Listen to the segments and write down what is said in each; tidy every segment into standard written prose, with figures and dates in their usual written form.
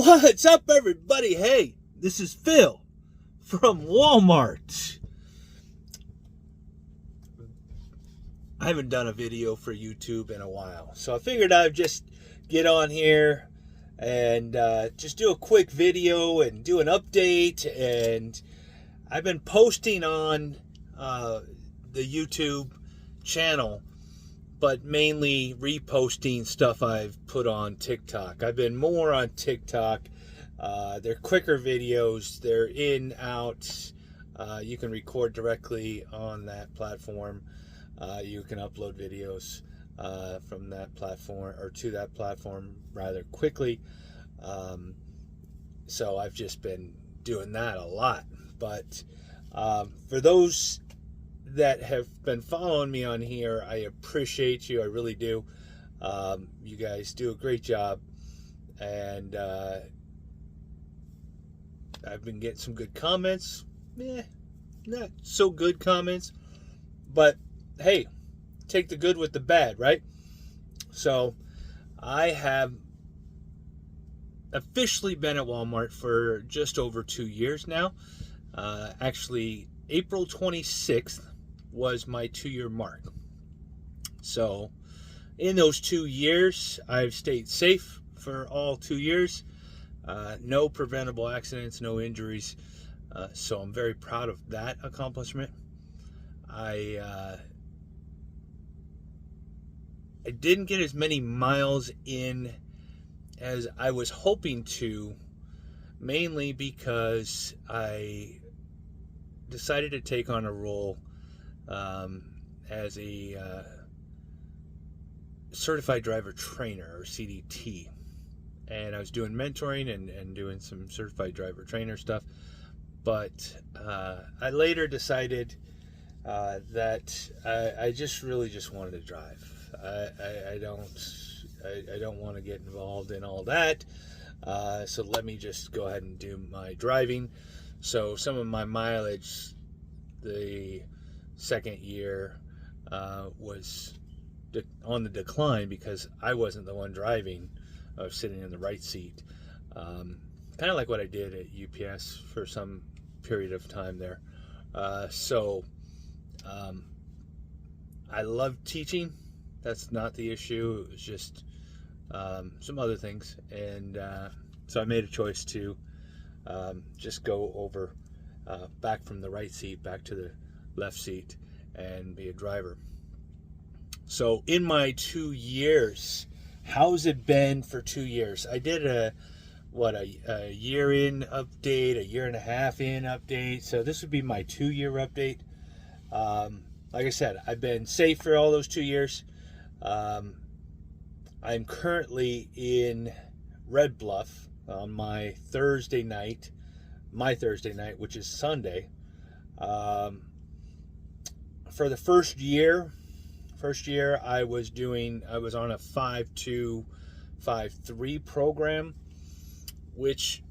What's up, everybody? Hey, this is Phil from Walmart. I haven't done a video for YouTube in a while, so I figured I'd just get on here and just do a quick video and do an update. And I've been posting on the YouTube channel, but mainly reposting stuff I've put on TikTok. I've been more on TikTok. They're quicker videos. They're in, out. You can record directly on that platform. You can upload videos from that platform, or to that platform, rather quickly. So I've just been doing that a lot. But for those that have been following me on here, I appreciate you. I really do. You guys do a great job, and I've been getting some good comments. Not so good comments, but hey, take the good with the bad, right? So I have officially been at Walmart for just over 2 years now. Actually, April 26th was my 2-year mark. So in those 2 years, I've stayed safe for all 2 years. No preventable accidents, no injuries. So I'm very proud of that accomplishment. I didn't get as many miles in as I was hoping to, mainly because I decided to take on a role as a certified driver trainer, or CDT. And I was doing mentoring and doing some certified driver trainer stuff. But I later decided that I just really wanted to drive. I don't want to get involved in all that. So let me just go ahead and do my driving. So some of my mileage, the second year, was on the decline because I wasn't the one driving. I was sitting in the right seat. Kind of like what I did at UPS for some period of time there. So I love teaching. That's not the issue. It was just some other things. And so I made a choice to just go over back from the right seat back to the left seat and be a driver. So in my 2 years, how's it been for 2 years? I did a year in update, a year and a half in update. So this would be my 2-year update. Like I said, I've been safe for all those 2 years. I'm currently in Red Bluff on my Thursday night, which is Sunday. For the first year I was on a 5-2-5-3 program, which,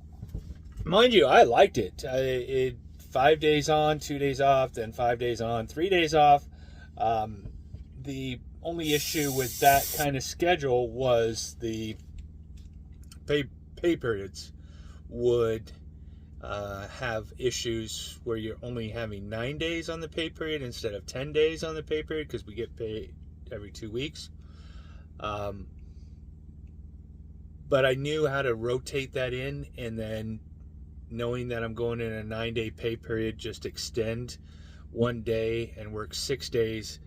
mind you, I liked it. 5 days on, 2 days off, then 5 days on, 3 days off. The only issue with that kind of schedule was the pay periods would have issues where you're only having 9 days on the pay period instead of 10 days on the pay period, because we get paid every 2 weeks. But I knew how to rotate that in, and then knowing that I'm going in a 9-day pay period, just extend 1 day and work 6 days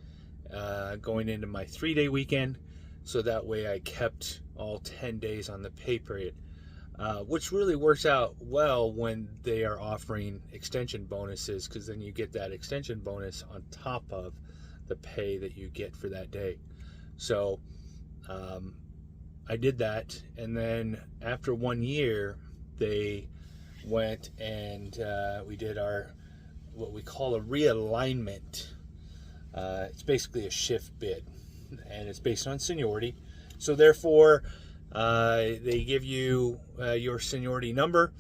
going into my 3-day weekend. So that way I kept all 10 days on the pay period, which really works out well when they are offering extension bonuses, because then you get that extension bonus on top of the pay that you get for that day. So I did that, and then after 1 year, they went and we did our what we call a realignment. It's basically a shift bid, and it's based on seniority. So therefore, they give you your seniority number,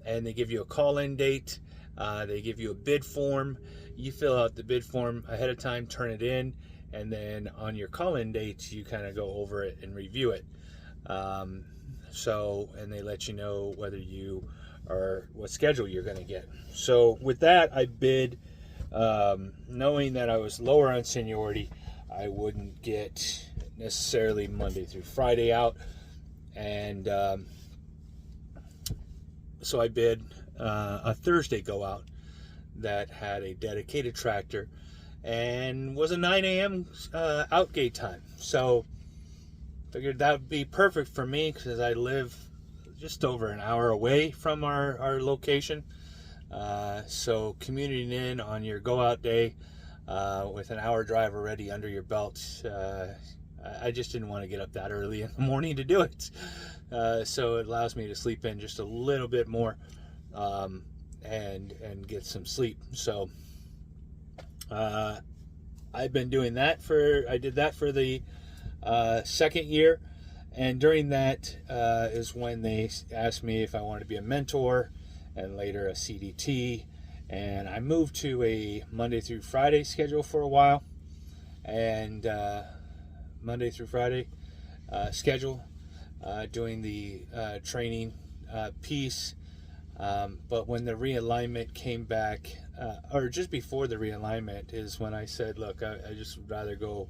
and they give you a call-in date. They give you a bid form. You fill out the bid form ahead of time, turn it in, and then on your call-in date, you kind of go over it and review it. So, and they let you know whether you are, what schedule you're going to get. So with that, I bid, knowing that I was lower on seniority, I wouldn't get necessarily Monday through Friday out. And so I bid a Thursday go out that had a dedicated tractor and was a 9 a.m. Outgate time. So figured that would be perfect for me because I live just over an hour away from our location. So commuting in on your go out day with an hour drive already under your belt, I just didn't want to get up that early in the morning to do it. So it allows me to sleep in just a little bit more and get some sleep. So I've been doing that I did that for the second year, and during that is when they asked me if I wanted to be a mentor and later a CDT, and I moved to a Monday through Friday schedule for a while, and Monday through Friday schedule doing the training piece. But when the realignment came back, or just before the realignment, is when I said, look, I just would rather go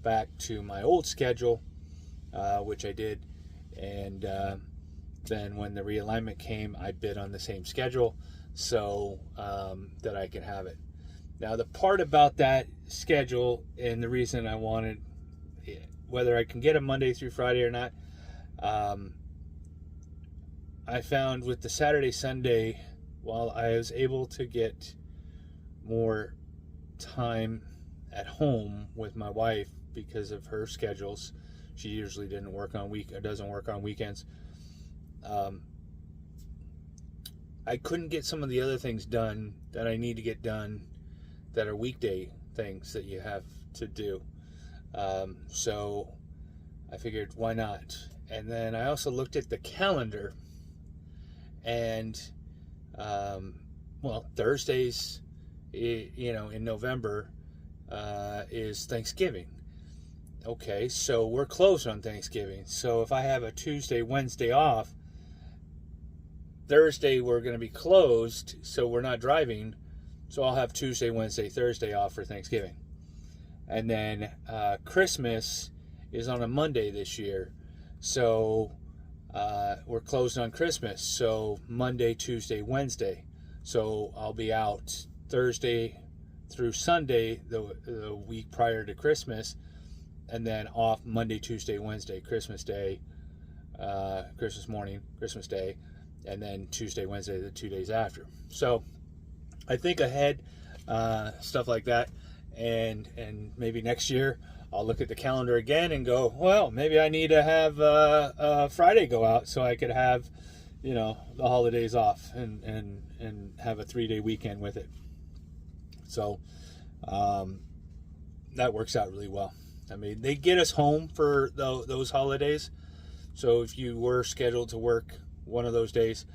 back to my old schedule, which I did. And then when the realignment came, I bid on the same schedule so that I could have it. Now, the part about that schedule and the reason I wanted, whether I can get a Monday through Friday or not, I found with the Saturday, Sunday, while I was able to get more time at home with my wife because of her schedules, she usually doesn't work on weekends. I couldn't get some of the other things done that I need to get done that are weekday things that you have to do. So I figured, why not? And then I also looked at the calendar, and Thursdays, in November is Thanksgiving. Okay, so we're closed on Thanksgiving. So if I have a Tuesday, Wednesday off, Thursday we're going to be closed, so we're not driving. So I'll have Tuesday, Wednesday, Thursday off for Thanksgiving. And then Christmas is on a Monday this year. So we're closed on Christmas. So Monday, Tuesday, Wednesday. So I'll be out Thursday through Sunday, the week prior to Christmas, and then off Monday, Tuesday, Wednesday, Christmas Day, Christmas morning, Christmas Day, and then Tuesday, Wednesday, the 2 days after. So I think ahead, stuff like that, and maybe next year I'll look at the calendar again and go, well, maybe I need to have a Friday go out so I could have, the holidays off and have a 3-day weekend with it. So that works out really well. I mean, they get us home for those holidays. So if you were scheduled to work one of those days,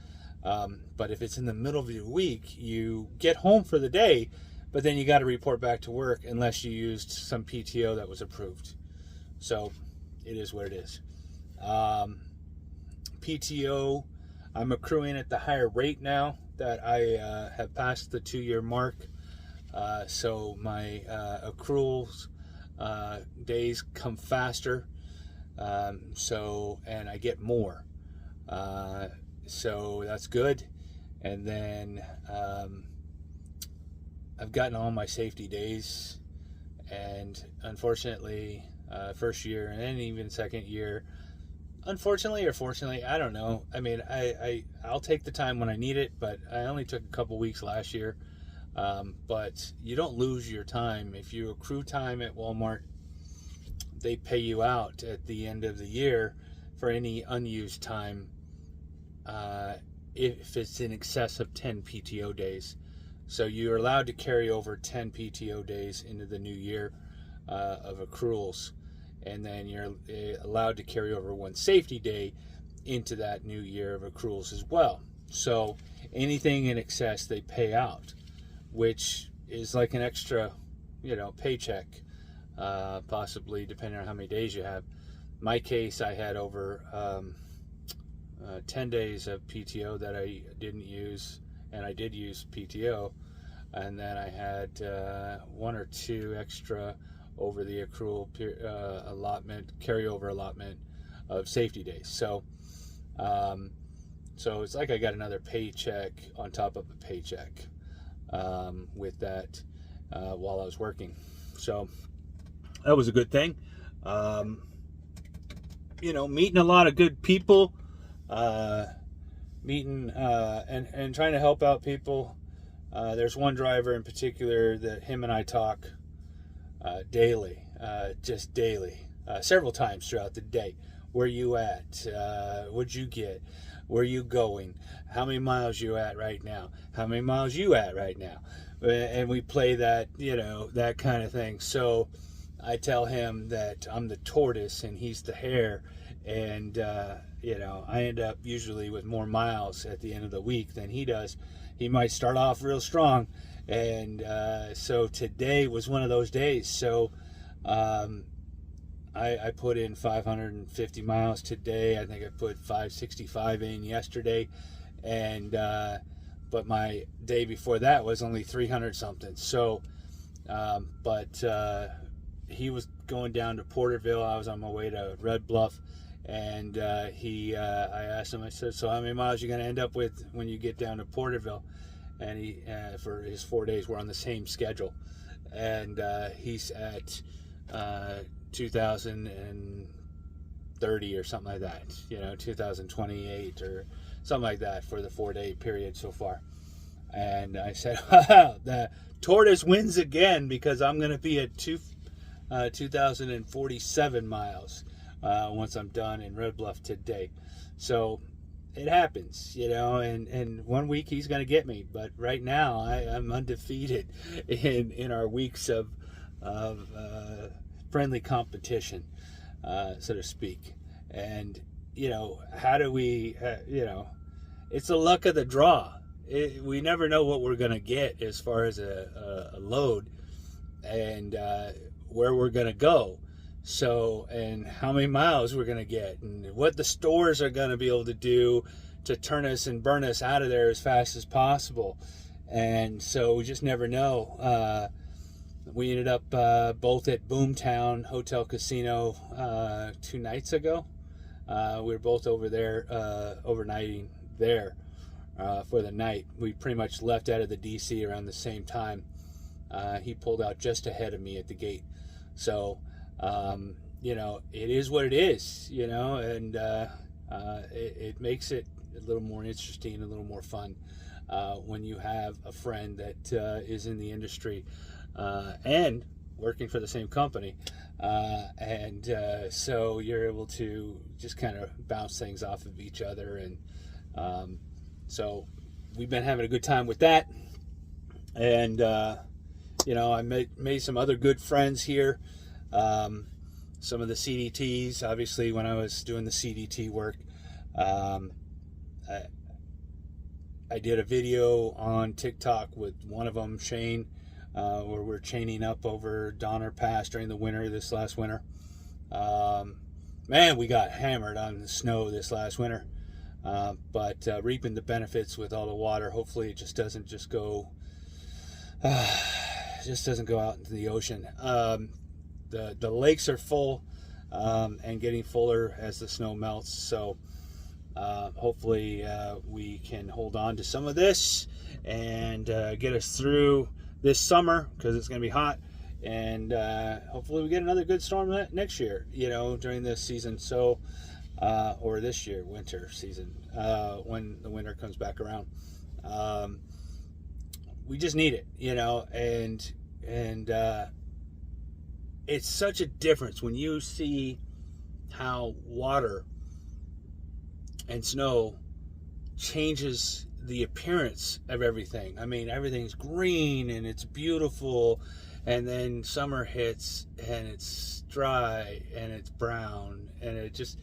but if it's in the middle of your week, you get home for the day, but then you got to report back to work unless you used some PTO that was approved. So it is what it is. PTO, I'm accruing at the higher rate now that I have passed the 2-year mark. So my accruals days come faster. And I get more. So that's good. And then I've gotten all my safety days, and unfortunately, first year and then even second year, unfortunately or fortunately, I don't know. I mean, I'll take the time when I need it, but I only took a couple weeks last year. But you don't lose your time. If you accrue time at Walmart, they pay you out at the end of the year for any unused time if it's in excess of 10 PTO days. So you're allowed to carry over 10 PTO days into the new year of accruals. And then you're allowed to carry over 1 safety day into that new year of accruals as well. So anything in excess, they pay out, which is like an extra, paycheck, possibly depending on how many days you have. My case, I had over 10 days of PTO that I didn't use, and I did use PTO, and then I had 1 or 2 extra over the accrual allotment, carryover allotment of safety days. So it's like I got another paycheck on top of a paycheck with that while I was working. So that was a good thing. Meeting a lot of good people, meeting and trying to help out people. There's one driver in particular that him and I talk daily, just daily, several times throughout the day. Where you at? What'd you get? Where you going? How many miles you at right now? How many miles you at right now? And we play that, that kind of thing. So I tell him that I'm the tortoise and he's the hare, and I end up usually with more miles at the end of the week than he does. He might start off real strong, and so today was one of those days. So I put in 550 miles today. I think I put 565 in yesterday, and but my day before that was only 300 something. So he was going down to Porterville. I was on my way to Red Bluff, and I asked him, I said, so how many miles are you going to end up with when you get down to Porterville? And he, for his 4 days, we're on the same schedule. And he's at 2030 or something like that, 2028 or something like that for the 4-day period so far. And I said, wow, the tortoise wins again, because I'm going to be at 2,047 miles once I'm done in Red Bluff today. So it happens, and 1 week he's going to get me, but right now I'm undefeated in our weeks of friendly competition, so to speak. And how do we it's the luck of the draw. We never know what we're going to get as far as a load, and where we're going to go, and how many miles we're going to get, and what the stores are going to be able to do to turn us and burn us out of there as fast as possible. And so we just never know. We ended up both at Boomtown Hotel Casino 2 nights ago. We were both over there, overnighting there for the night. We pretty much left out of the DC around the same time. He pulled out just ahead of me at the gate. So, it is what it is, and it makes it a little more interesting, a little more fun when you have a friend that is in the industry and working for the same company. So you're able to just kind of bounce things off of each other. And so we've been having a good time with that. And, I made some other good friends here. Some of the CDTs, obviously, when I was doing the CDT work, I did a video on TikTok with one of them, Shane, where we're chaining up over Donner Pass during the winter, this last winter. Man, we got hammered on the snow this last winter, but reaping the benefits with all the water. Hopefully it just doesn't go out into the ocean. The lakes are full and getting fuller as the snow melts, so hopefully we can hold on to some of this and get us through this summer, because it's going to be hot, and hopefully we get another good storm next year, during this season, so or this year, winter season, when the winter comes back around. We just need it, and it's such a difference when you see how water and snow changes the appearance of everything. I mean, everything's green and it's beautiful, and then summer hits and it's dry and it's brown, and it just,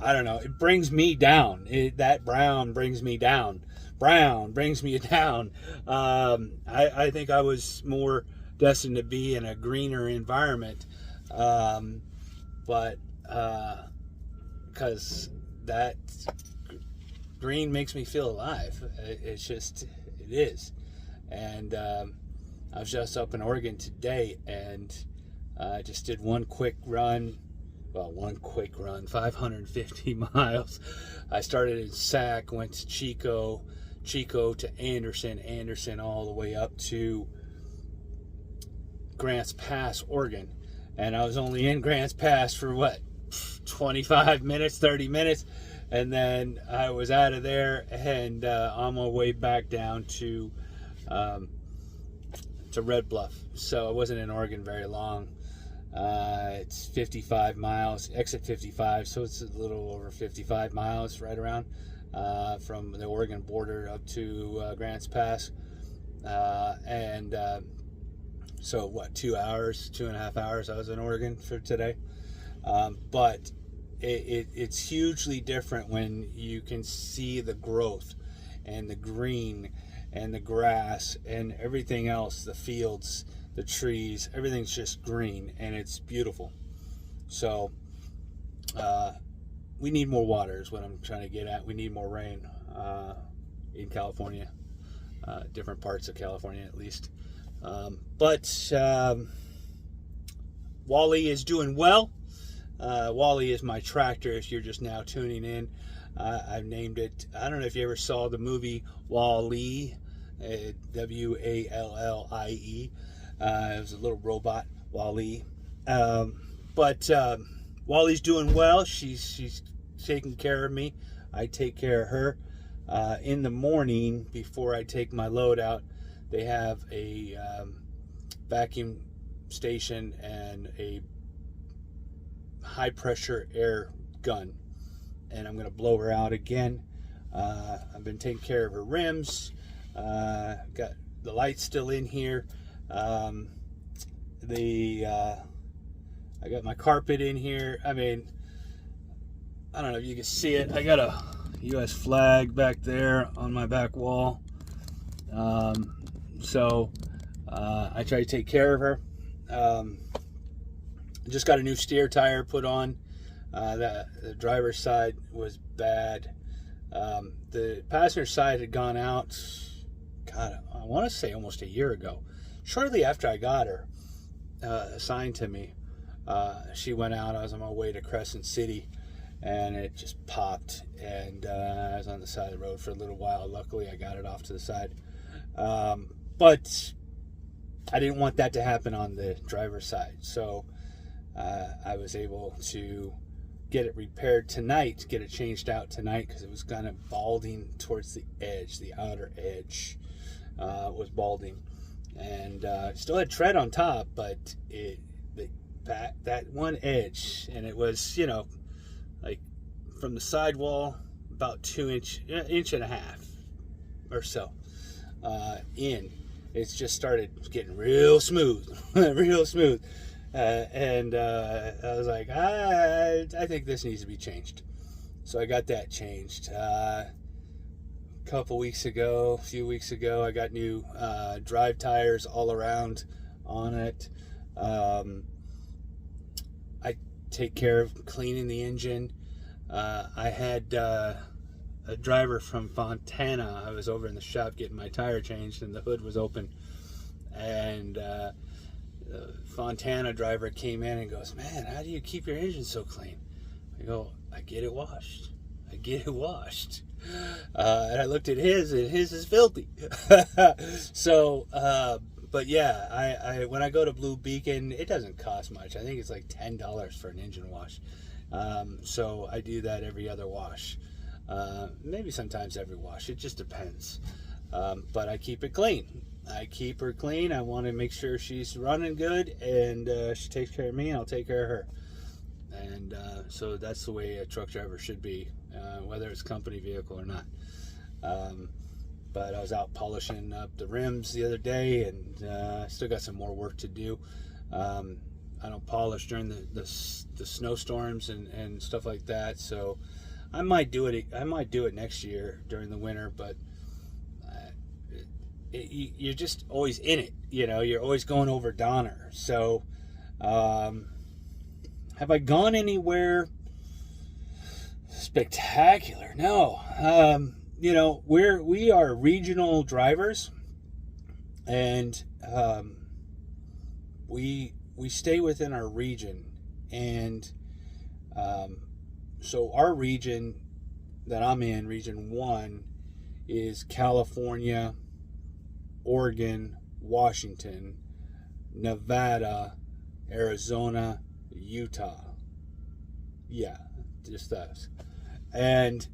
I don't know, it brings me down. That brown brings me down. Brown brings me down. I think I was more destined to be in a greener environment, but because that green makes me feel alive. It's just, it is. And I was just up in Oregon today, and I just did one quick run, 550 miles. I started in Sac, went to Chico to Anderson, all the way up to Grants Pass, Oregon. And I was only in Grants Pass for 25 minutes, 30 minutes. And then I was out of there and on my way back down to Red Bluff. So I wasn't in Oregon very long. It's 55 miles, exit 55, so it's a little over 55 miles, right around, from the Oregon border up to Grants Pass. So 2.5 hours I was in Oregon for today. But it's hugely different when you can see the growth and the green and the grass and everything else, the fields, the trees, everything's just green and it's beautiful. So we need more water is what I'm trying to get at. We need more rain in California, different parts of California at least. But Wally is doing well. Wally is my tractor if you're just now tuning in. I've named it, I don't know if you ever saw the movie Wall-E, W-A-L-L-I-E. It was a little robot, Wall-E. But Wally's doing well. She's taking care of me. I take care of her. In the morning, before I take my load out, they have a vacuum station and a high pressure air gun, and I'm gonna blow her out again. I've been taking care of her rims. Got the lights still in here. I got my carpet in here. I mean, I don't know if you can see it. I got a US flag back there on my back wall. So I try to take care of her. Just got a new steer tire put on. The driver's side was bad. The passenger side had gone out, God, I want to say almost a year ago. Shortly after I got her assigned to me, she went out. I was on my way to Crescent City, and it just popped. And I was on the side of the road for a little while. Luckily, I got it off to the side. But I didn't want that to happen on the driver's side. So I was able to get it repaired tonight, get it changed out tonight, because it was kind of balding towards the edge. The outer edge was balding. And still had tread on top, but that one edge, and it was, like from the sidewall about 2 inch and a half or so in. It's just started getting real smooth, real smooth. And I was like, I think this needs to be changed. So I got that changed. A few weeks ago, I got new drive tires all around on it. I take care of cleaning the engine. I had a driver from Fontana. I was over in the shop getting my tire changed, and the hood was open. And the Fontana driver came in and goes, "Man, how do you keep your engine so clean?" I go, "I get it washed. And I looked at his, and his is filthy. So, but yeah, I when I go to Blue Beacon, it doesn't cost much. I think it's like $10 for an engine wash. So I do that every other wash. Maybe sometimes every wash. It just depends. But I keep it clean. I keep her clean. I want to make sure she's running good, and she takes care of me, and I'll take care of her. And so that's the way a truck driver should be, whether it's company vehicle or not. But I was out polishing up the rims the other day, and I still got some more work to do. I don't polish during the snowstorms and stuff like that, so I might do it. I might do it next year during the winter, but you're just always in it. You're always going over Donner. So, have I gone anywhere spectacular. No, you know, we are regional drivers, and we stay within our region, and so our region that I'm in, Region 1, is California, Oregon, Washington, Nevada, Arizona, Utah. Yeah, just us. And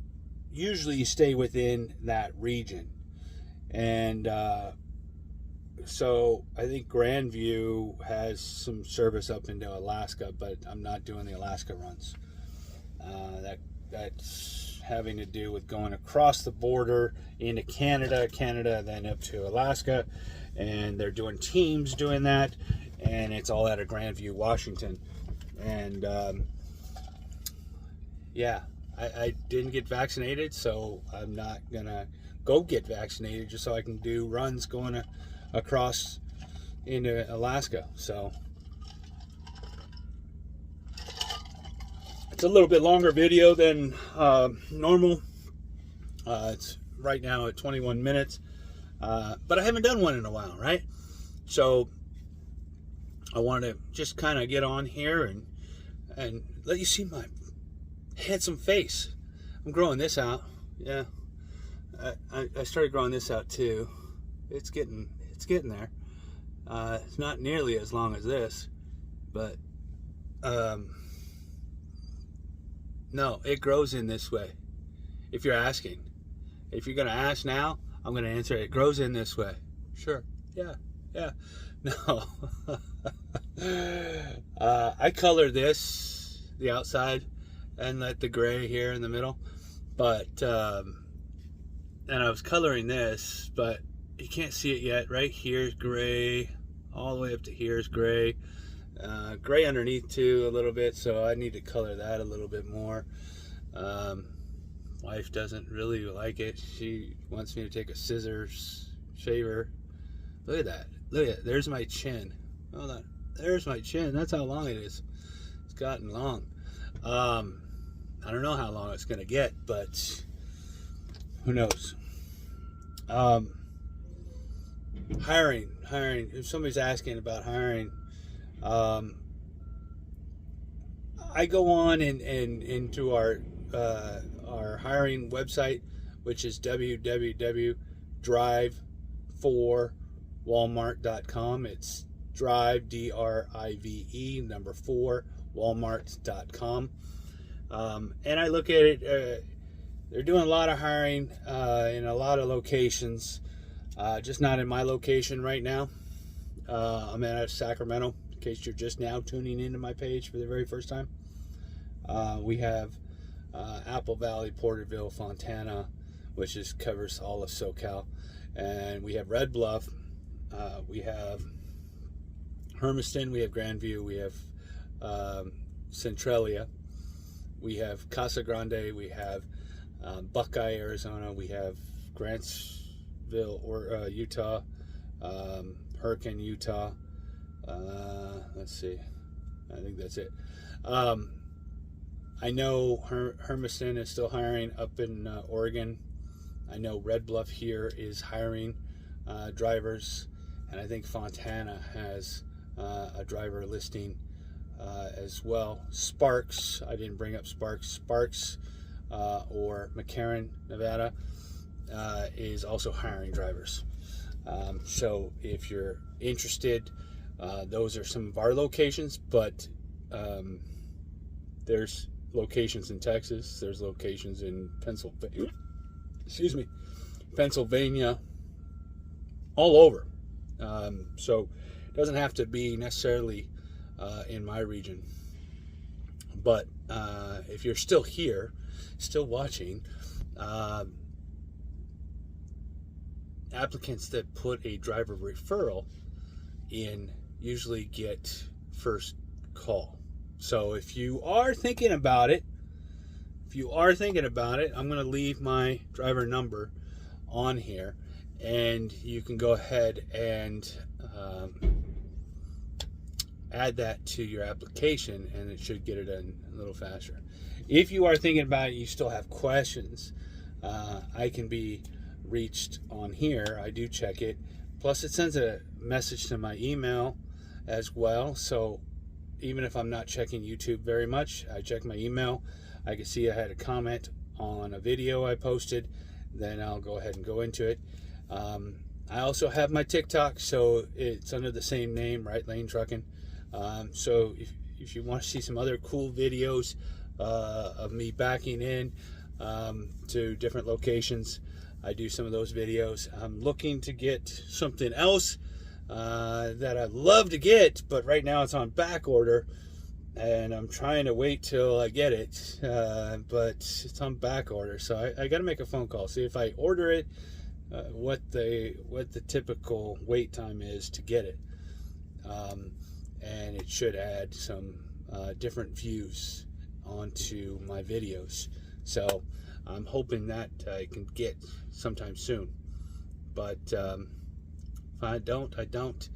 usually you stay within that region. And so I think Grandview has some service up into Alaska, but I'm not doing the Alaska runs. That's having to do with going across the border into Canada, then up to Alaska, and they're doing teams doing that, and it's all out of Grandview, Washington. And yeah, I didn't get vaccinated, so I'm not gonna go get vaccinated just so I can do runs going across into Alaska. So it's a little bit longer video than normal. It's right now at 21 minutes, but I haven't done one in a while, right? So I wanted to just kind of get on here and let you see my handsome face. I'm growing this out. Yeah, I started growing this out too. It's getting there. It's not nearly as long as this, but no, it grows in this way. If you're asking, if you're gonna ask now, I'm gonna answer it. It grows in this way. Sure. Yeah. No. I color this, the outside, and let the gray here in the middle. But and I was coloring this, but you can't see it yet. Right here's gray, all the way up to here is gray. Gray underneath too a little bit, so I need to color that a little bit more. Wife doesn't really like it. She wants me to take a scissors shaver. Look at that. Look at that. There's my chin. Hold on. There's my chin. That's how long it is. It's gotten long. I don't know how long it's gonna get, but who knows. Hiring. If somebody's asking about hiring, I go on and into our hiring website, which is www.drive4walmart.com. It's drive, DRIVE, number 4, walmart.com. And I look at it. They're doing a lot of hiring in a lot of locations, just not in my location right now. I'm at Sacramento, in case you're just now tuning into my page for the very first time. We have Apple Valley, Porterville, Fontana, which covers all of SoCal. And we have Red Bluff, we have Hermiston, we have Grandview, we have Centralia, we have Casa Grande, we have Buckeye, Arizona, we have Grantsville, Utah, Hurricane, Utah. Let's see. I think that's it. I know Hermiston is still hiring up in Oregon. I know Red Bluff here is hiring drivers, and I think Fontana has a driver listing as well. Sparks, I didn't bring up Sparks, or McCarran, Nevada, is also hiring drivers. So if you're interested, those are some of our locations, but there's locations in Texas, there's locations in Pennsylvania, all over. So it doesn't have to be necessarily in my region. But if you're still here, still watching, applicants that put a driver referral in usually get first call. So if you are thinking about it, I'm going to leave my driver number on here, and you can go ahead and add that to your application, and it should get it done a little faster. If you are thinking about it, you still have questions, I can be reached on here. I do check it. Plus, it sends a message to my email as well. So even if I'm not checking YouTube very much, I check my email. I can see I had a comment on a video I posted. Then I'll go ahead and go into it. I also have my TikTok, so it's under the same name, Right Lane Trucking. So if you want to see some other cool videos of me backing in to different locations, I do some of those videos. I'm looking to get something else that I'd love to get, but right now it's on back order, and I'm trying to wait till I get it, but it's on back order, so I got to make a phone call, see if I order it, what the typical wait time is to get it, and it should add some different views onto my videos. So I'm hoping that I can get sometime soon, but if I don't, I don't.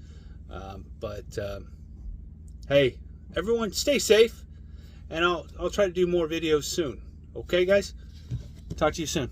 Hey, everyone, stay safe, and I'll try to do more videos soon. Okay, guys? Talk to you soon.